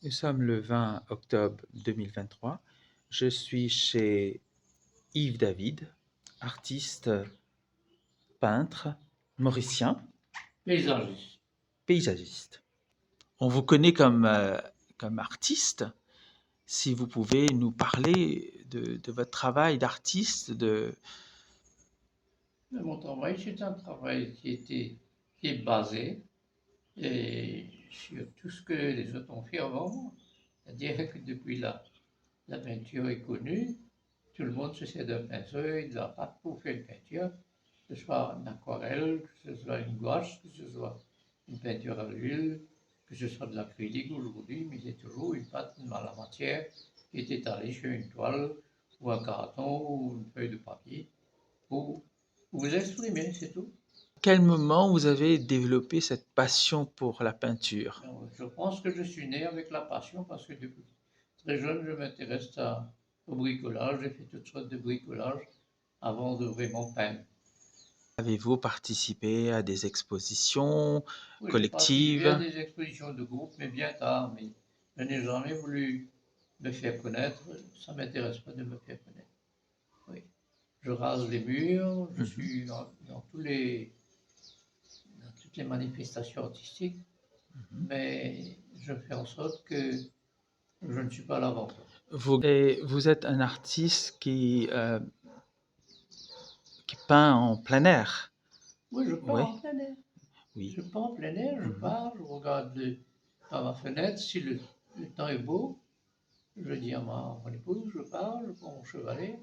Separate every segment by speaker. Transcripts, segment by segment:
Speaker 1: Nous sommes le 20 octobre 2023. Je suis chez Yves David, artiste, peintre, mauricien,
Speaker 2: Paysagiste.
Speaker 1: paysagiste. On vous connaît comme artiste. Si vous pouvez nous parler de votre travail d'artiste,
Speaker 2: Mais mon travail, c'est un travail qui est basé sur tout ce que les autres ont fait avant moi. C'est-à-dire que depuis la peinture est connue, tout le monde se sert d'un pinceau et de la pâte pour faire une peinture, que ce soit une aquarelle, que ce soit une gouache, que ce soit une peinture à l'huile, que ce soit de l'acrylique aujourd'hui, mais c'est toujours une pâte, la matière qui est étalée sur une toile ou un carton ou une feuille de papier pour vous exprimer, c'est tout.
Speaker 1: à quel moment vous avez développé cette passion pour la peinture?
Speaker 2: Donc, je pense que je suis né avec la passion parce que depuis très jeune, je m'intéresse au bricolage. J'ai fait toutes sortes de bricolage avant de vraiment peindre.
Speaker 1: Avez-vous participé à des expositions
Speaker 2: Oui, j'ai participé à
Speaker 1: collectives?
Speaker 2: des expositions de groupe, mais bien tard. Mais je n'ai jamais voulu me faire connaître. Ça ne m'intéresse pas de me faire connaître. Oui. Je rase les murs, je
Speaker 1: Mhm.
Speaker 2: suis dans dans toutes les manifestations artistiques, mais je fais en sorte que je ne suis pas à l'avant-plan.
Speaker 1: Vous êtes un artiste qui peint en plein air.
Speaker 2: Oui, je pars
Speaker 1: Oui,
Speaker 2: en plein air.
Speaker 1: oui.
Speaker 2: Je pars en plein air, je
Speaker 1: Mhm.
Speaker 2: pars, je regarde par ma fenêtre si le temps est beau. Je dis à mon épouse, je pars, je prends mon chevalet.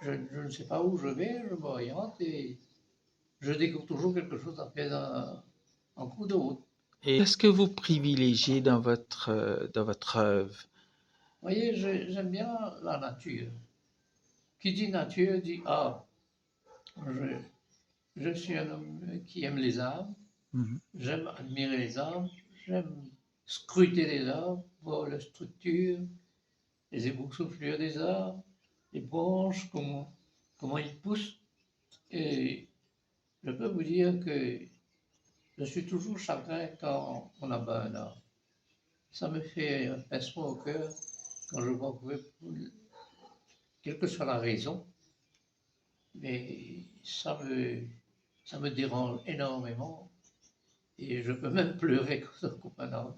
Speaker 2: Je ne sais pas où je vais, je m'oriente et je découvre toujours quelque chose à faire en cours de route.
Speaker 1: Et qu'est-ce que vous privilégiez dans votre œuvre?
Speaker 2: Vous voyez, j'aime bien la nature. Qui dit nature dit art. Je, je suis un homme qui aime les arbres.
Speaker 1: Mhm.
Speaker 2: J'aime admirer les arbres. J'aime scruter les arbres, voir leur structure, les éboursouflures des arbres, les branches, comment ils poussent. Et je peux vous dire que je suis toujours chagrin quand on abat un arbre. Ça me fait un pincement au cœur quand je vois que, quelle que soit la raison, mais ça me dérange énormément et je peux même pleurer quand on coupe un arbre.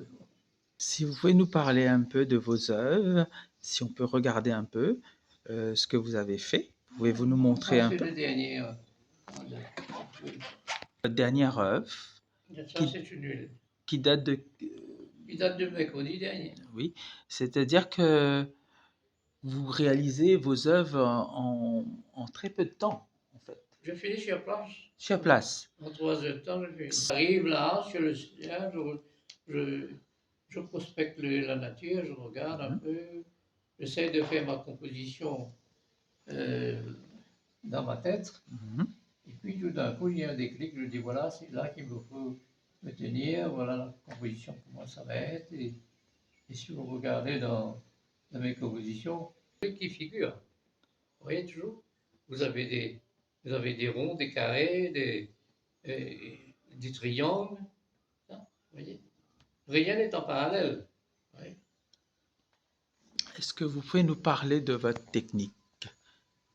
Speaker 1: Si vous pouvez nous parler un peu de vos œuvres, si on peut regarder un peu ce que vous avez fait, pouvez-vous nous montrer
Speaker 2: Ça,
Speaker 1: un
Speaker 2: c'est
Speaker 1: peu
Speaker 2: le dernier.
Speaker 1: votre dernière œuvre
Speaker 2: Ça,
Speaker 1: qui,
Speaker 2: c'est une huile.
Speaker 1: qui date de...
Speaker 2: Il date de mercredi dernier.
Speaker 1: Oui, c'est-à-dire que vous réalisez vos œuvres en très peu de temps, en fait.
Speaker 2: Je finis sur place.
Speaker 1: Sur place.
Speaker 2: En 3 heures de temps, je finis. J'arrive là, sur le ciel, je, je prospecte la nature, je regarde un
Speaker 1: Mhm.
Speaker 2: peu, j'essaie de faire ma composition euh, dans ma tête.
Speaker 1: Mhm.
Speaker 2: Et puis tout d'un coup, il y a un déclic, je dis voilà, c'est là qu'il me faut me tenir, voilà la composition, comment ça va être. Et si vous regardez dans mes compositions, qui figurent, vous voyez toujours, vous avez vous avez des ronds, des carrés, des triangles, hein, vous voyez. Rien n'est en parallèle. Oui.
Speaker 1: Est-ce que vous pouvez nous parler de votre technique?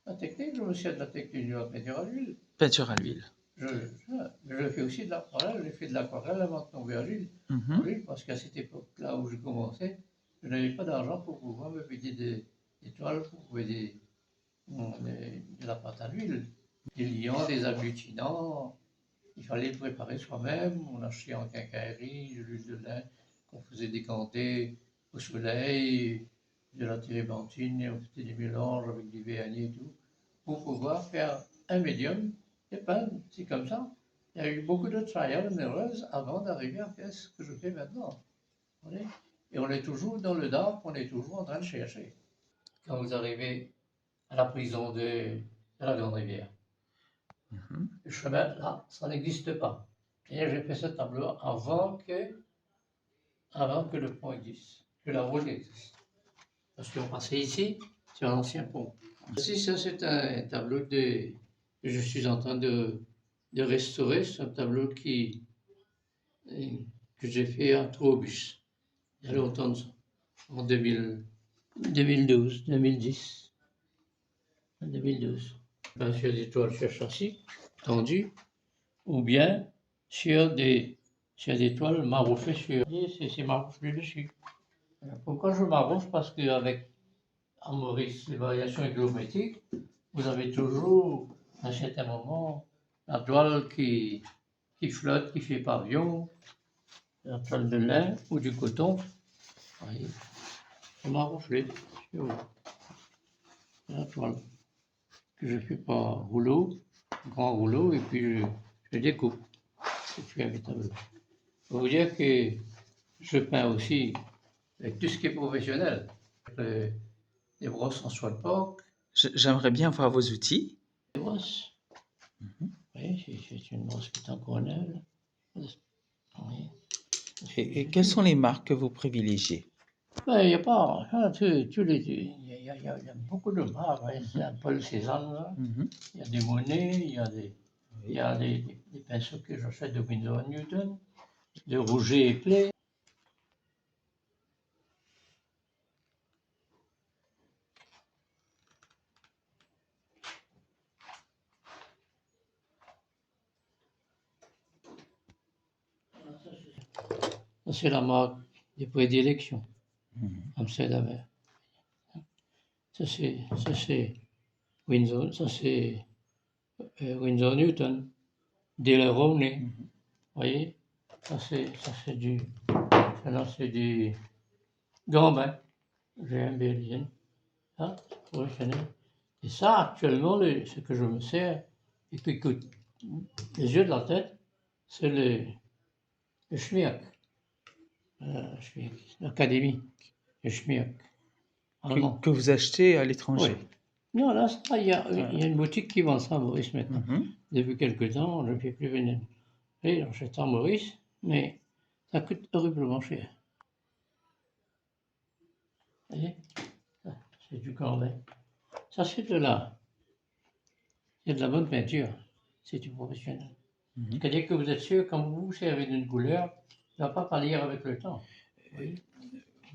Speaker 2: La technique, je me sers de la technique de la peinture à l'huile.
Speaker 1: Peinture à l'huile.
Speaker 2: Je fais aussi de l'aquarelle, j'ai fait de l'aquarelle avant de tomber à l'huile.
Speaker 1: Mhm.
Speaker 2: Parce qu'à cette époque-là où je commençais, je n'avais pas d'argent pour pouvoir me payer des toiles, pour payer de la pâte à l'huile. Des liants, des agglutinants, il fallait le préparer soi-même. On achetait en quincaillerie de l'huile de lin qu'on faisait décanter au soleil, de la térébenthine, et on faisait des mélanges avec du vernis et tout, pour pouvoir faire un médium et peindre. C'est comme ça. Il y a eu beaucoup de trial and errors avant d'arriver à faire ce que je fais maintenant. Et on est toujours dans le dark, on est toujours en train de chercher. Quand vous arrivez à la prison de la Grande Rivière,
Speaker 1: Mhm.
Speaker 2: le chemin, là, ça n'existe pas. Et j'ai fait ce tableau avant que le pont existe, que la route existe. Parce qu'on passait ici, sur l'ancien pont. Ici, ça, c'est un tableau que je suis en train de restaurer. C'est un tableau que j'ai fait à Trobus, il y a longtemps de ça. en 2012, 2010, 2012. Ben, sur des toiles sur châssis, tendues, ou bien sur des toiles marouflées sur. C'est marouflé dessus. Pourquoi je maroufle? Parce qu'avec en Maurice, les variations hygrométriques, vous avez toujours, à un certain moment, la toile qui flotte, qui fait pavillon, la toile de lin ou du coton. Voyez, c'est marouflé. La toile que je fais par rouleau, grand rouleau, et puis je découpe. Et puis avec tableau. Faut vous dire que je peins aussi avec tout ce qui est professionnel. Des brosses en soie de porc,
Speaker 1: J'aimerais bien voir vos outils.
Speaker 2: des brosses. Oui, c'est une brosse qui est en cornelle. Oui.
Speaker 1: Et quelles sont les marques que vous privilégiez?
Speaker 2: Ben, il n'y a pas. Il y a beaucoup de marques. Hein. Il y a Paul Cézanne, là. Il y a des Monet, il y a des pinceaux que j'achète de Winsor Newton, de Rouget et Play. Ça, c'est la marque des prédilections. Amsterdam. Ça, c'est Windsor, ça, c'est Winsor Newton. Delaunay. Vous voyez? Ça, c'est du. Là, c'est du Gambin. GmbLN. Ça, c'est professionnel. Et ça, actuellement, ce que je me sers, et qui coûte les yeux de la tête, c'est le Schmiak. L'Académie. Le Schmiak.
Speaker 1: Que vous achetez à l'étranger?
Speaker 2: Oui. Non, là, ça, il y a une boutique qui vend ça à Maurice maintenant. Depuis quelque temps, je ne fais plus venir. Et j'achète en Maurice, mais ça coûte horriblement cher. Vous voyez? C'est du Cambrai. Ça, c'est de la bonne peinture. C'est du professionnel. C'est-à-dire que vous êtes sûr, quand vous vous servez d'une couleur, ça ne va pas pâlir avec le temps.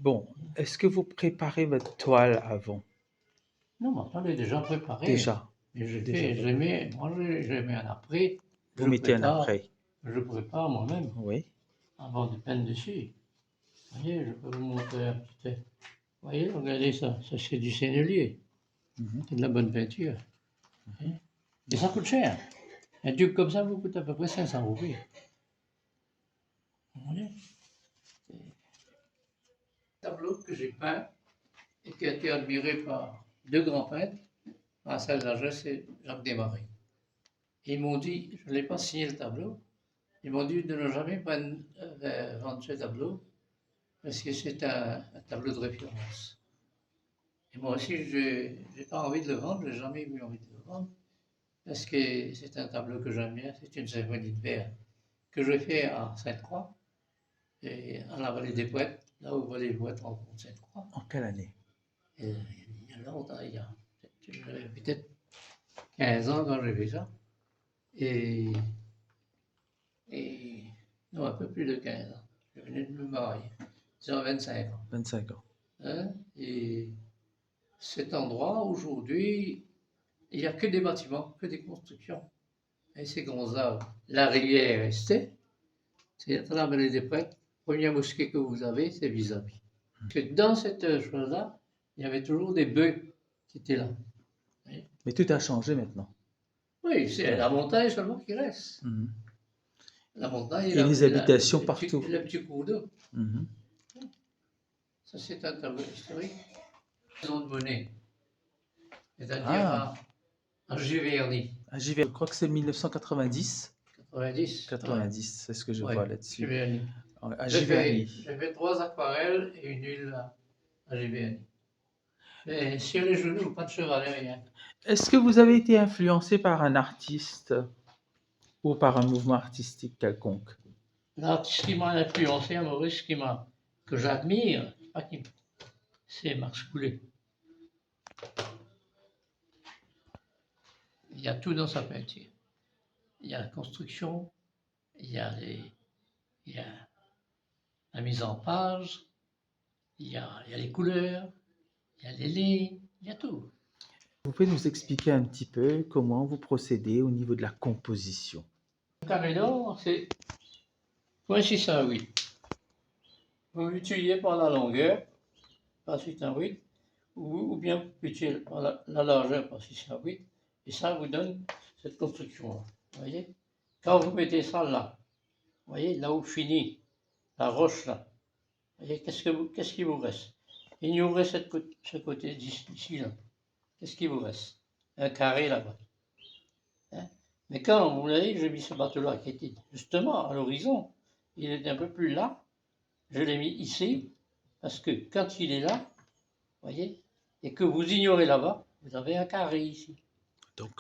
Speaker 1: Bon, est-ce que vous préparez votre toile avant?
Speaker 2: Non, ma toile est déjà préparée.
Speaker 1: Déjà.
Speaker 2: Mais je mets un après.
Speaker 1: Vous mettez un après.
Speaker 2: Je prépare moi-même
Speaker 1: Oui.
Speaker 2: avant de peindre dessus. Vous voyez, je peux vous montrer un petit peu. Vous voyez, regardez ça. Ça, c'est du sennelier. C'est de la bonne peinture. Et ça coûte cher. Un tube comme ça vous coûte à peu près 500 roupies. Vous voyez? Tableau que j'ai peint et qui a été admiré par deux grands peintres, Marcel Lagesse et Jacques Desmarais. Ils m'ont dit, je ne l'ai pas signé le tableau, ils m'ont dit de ne jamais vendre ce tableau parce que c'est un tableau de référence. Et moi aussi, je n'ai pas envie de le vendre, je n'ai jamais eu envie de le vendre parce que c'est un tableau que j'aime bien, c'est une symphonie de verre que je fais à Sainte-Croix et à la vallée des Poètes, là où les Poètes rencontrent Sainte-Croix.
Speaker 1: En quelle année?
Speaker 2: Il y a longtemps, j'avais peut-être 15 ans quand j'ai fait ça. Et non, un peu plus de 15 ans. Je venais de me marier. C'est en 25 ans.
Speaker 1: 25 ans.
Speaker 2: Hein? Et cet endroit, aujourd'hui, il n'y a que des bâtiments, que des constructions. Et c'est comme ça, la rivière est restée. C'est à la vallée des Prêtres. Première mosquée que vous avez, c'est vis-à-vis. Parce que dans cette chose-là, il y avait toujours des bœufs qui étaient là.
Speaker 1: Mais tout a changé maintenant.
Speaker 2: Oui, c'est la montagne seulement qui reste. La montagne
Speaker 1: et les habitations partout.
Speaker 2: Le petit cours d'eau. Ça, c'est un tableau historique. Maison de Monet. C'est-à-dire à Giverny.
Speaker 1: À Giverny. Je crois que c'est 1990.
Speaker 2: 90.
Speaker 1: 90, c'est ce que je vois là-dessus.
Speaker 2: Giverny.
Speaker 1: À Giverny.
Speaker 2: J'ai fait 3 aquarelles et une huile à Giverny. Mais sur les genoux, pas de chevalet, rien.
Speaker 1: Est-ce que vous avez été influencé par un artiste ou par un mouvement artistique quelconque?
Speaker 2: L'artiste qui m'a influencé à Maurice, que j'admire, c'est Max Coulet. Il y a tout dans sa peinture. Il y a la construction, il y a la mise en page, il y a les couleurs, il y a les lignes, il y a tout.
Speaker 1: Vous pouvez nous expliquer un petit peu comment vous procédez au niveau de la composition?
Speaker 2: Le carré d'or, c'est 0,6 à 8. Vous multipliez par la longueur, par 6 à 8, ou bien vous multipliez par la largeur par 6 à 8, et ça vous donne cette construction-là. Vous voyez? Quand vous mettez ça là, vous voyez, là où finit la roche là, vous voyez, qu'est-ce qui vous reste? Il nous reste ce côté d'ici là. Qu'est-ce qui vous reste? Un carré là-bas. Hein? Mais quand vous voyez, j'ai mis ce bateau-là qui était justement à l'horizon, il est un peu plus là, je l'ai mis ici, parce que quand il est là, vous voyez, et que vous ignorez là-bas, vous avez un carré ici.
Speaker 1: Donc,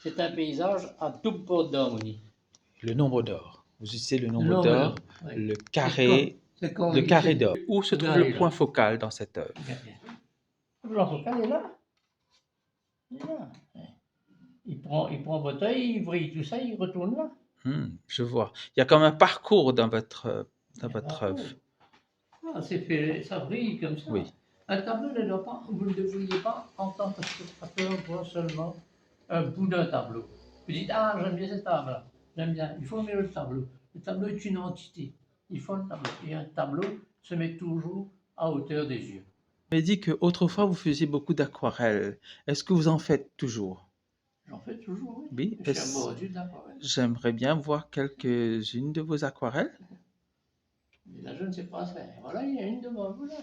Speaker 2: C'est un paysage à double port d'harmonie.
Speaker 1: le nombre d'or. Vous utilisez le nombre
Speaker 2: Nombre
Speaker 1: d'or,
Speaker 2: d'or, oui.
Speaker 1: le carré,
Speaker 2: C'est comme
Speaker 1: le carré
Speaker 2: ici.
Speaker 1: d'or. Où se trouve
Speaker 2: Regardez
Speaker 1: le point
Speaker 2: là.
Speaker 1: focal dans cette œuvre?
Speaker 2: Regardez. Le blanc focal est là. Il est là. Il prend bouteille, il vrille tout ça, il retourne là.
Speaker 1: Je vois. Il y a comme un parcours dans votre œuvre.
Speaker 2: Ah, c'est fait, ça brille comme ça.
Speaker 1: Oui.
Speaker 2: Un tableau ne doit pas, vous ne devriez pas, en tant que spectateur, voir seulement un bout d'un tableau. Vous dites, ah, j'aime bien cette table-là, j'aime bien. Il faut aimer le tableau. Le tableau est une entité. Il faut le tableau. Et un tableau se met toujours à hauteur des yeux.
Speaker 1: Vous m'avez dit qu'autrefois vous faisiez beaucoup d'aquarelles. Est-ce que vous en faites toujours?
Speaker 2: J'en fais toujours, oui.
Speaker 1: Oui.
Speaker 2: Je suis un mordu d'aquarelle.
Speaker 1: J'aimerais bien voir quelques-unes de vos aquarelles.
Speaker 2: Mais là, je ne sais pas faire. Voilà, il y a une de moi, voilà.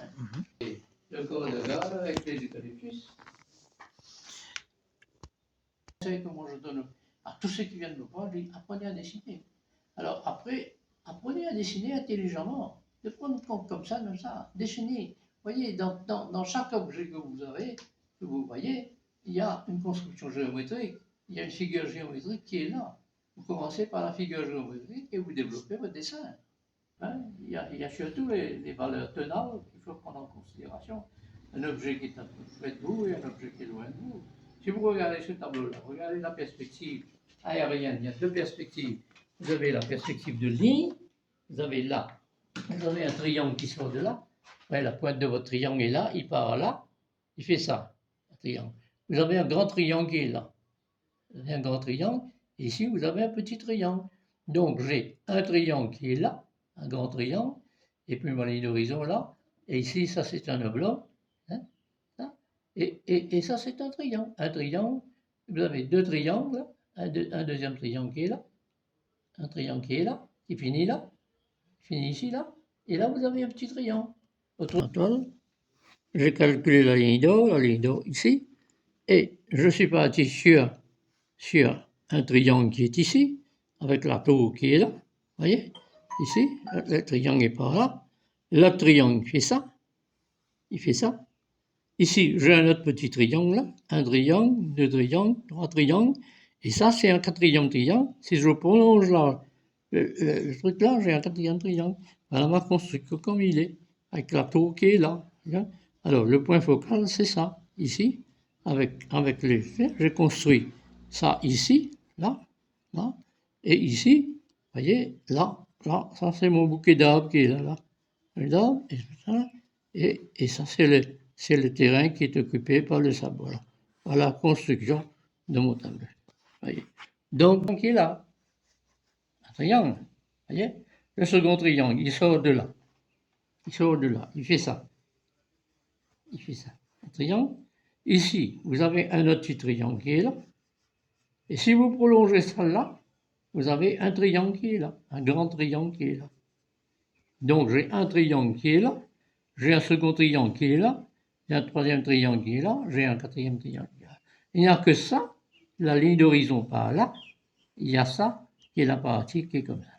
Speaker 2: Et le corps de garde avec les eucalyptus. Vous savez comment je donne à tous ceux qui viennent me voir, je dis apprenez à dessiner. Alors après, apprenez à dessiner intelligemment. De prendre comme ça, dessiner. Vous voyez, dans chaque objet que vous avez, que vous voyez, il y a une construction géométrique, il y a une figure géométrique qui est là. Vous commencez par la figure géométrique et vous développez votre dessin. Hein, il y a surtout les valeurs tonales qu'il faut prendre en considération. Un objet qui est un peu près de vous et un objet qui est loin de vous. Si vous regardez ce tableau-là, regardez la perspective aérienne, il y a deux perspectives. Vous avez la perspective de ligne, vous avez là, vous avez un triangle qui sort de là. Ouais, la pointe de votre triangle est là, il part là, il fait ça, un triangle. Vous avez un grand triangle qui est là. Vous avez un grand triangle, et ici vous avez un petit triangle. Donc j'ai un triangle qui est là, un grand triangle, et puis ma ligne d'horizon là, et ici ça c'est un oblong, hein, ça. Et ça c'est un triangle. Un triangle, vous avez deux triangles, là, un deuxième triangle qui est là, un triangle qui est là, qui finit là, qui finit ici là, et là vous avez un petit triangle. Autre toile, j'ai calculé la ligne d'or ici, et je suis parti sur un triangle qui est ici, avec la tour qui est là, vous voyez, ici, le triangle est par là, l'autre triangle fait ça, il fait ça. Ici, j'ai un autre petit triangle là, un triangle, deux triangles, trois triangles, et ça c'est un quatrième triangle. Si je prolonge là, le truc là, j'ai un quatrième triangle. Voilà ma construction comme il est, avec la tour qui est là. Alors le point focal, c'est ça, ici, avec les fers, j'ai construit ça ici, là, et ici, vous voyez, là, ça c'est mon bouquet d'arbres qui est là, et ça c'est le terrain qui est occupé par le sable. Voilà la construction de mon tableau. Voyez. Donc, il est là, un triangle, voyez. Le second triangle, il sort de là, il fait ça, un triangle. Ici, vous avez un autre petit triangle qui est là, et si vous prolongez ça là, vous avez un triangle qui est là, un grand triangle qui est là. Donc j'ai un triangle qui est là, j'ai un second triangle qui est là, j'ai un troisième triangle qui est là, j'ai un quatrième triangle qui est là. Il n'y a que ça, la ligne d'horizon par là, il y a ça qui est la partie qui est comme ça.